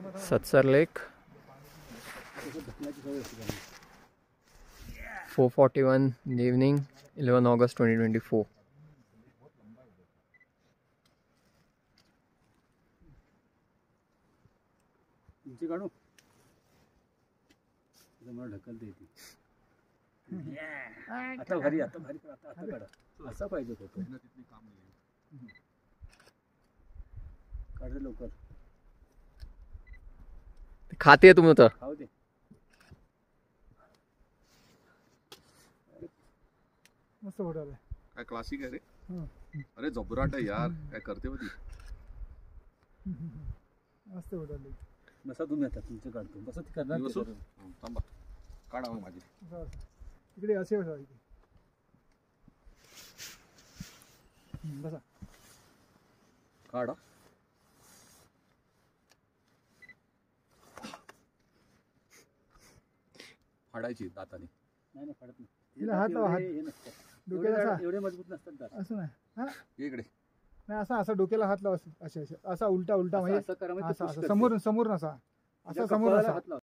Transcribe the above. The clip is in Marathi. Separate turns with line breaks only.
सत्सर lake 4:41 in the evening, 11 August 2024.
काढू मला ढकल देते आता भारी आता काढा असा पाहिजे होतं तिथली काम नाही काढ लवकर
खाते तुम तर
खाऊ दे
मस्त फोटो आला
काय क्लासिक आहे रे अरे जबराट आहे यार काय करते होती
मस्त फोटो आले
बसा तुम्ही आता तुमचं काढतो बसा ती करणार
थांबा काढा मग माझी
इकडे असे बसा इथे बसा
काढा फाडायची दाताने
नाही फाडत नाही
तिला हात लावा, हात.
हे नसतं
डोक्याला असा
एवढे मजबूत नसतात दात
असं नाही हा
इकडे
नाही असा डोक्याला हात लावा असे असा उलटा
असं
म्हणजे
करा म्हणजे
असा
push
असा
करते.
समोर असा
तुझ्या
समोर
कपाळाला
असा
हात लावा.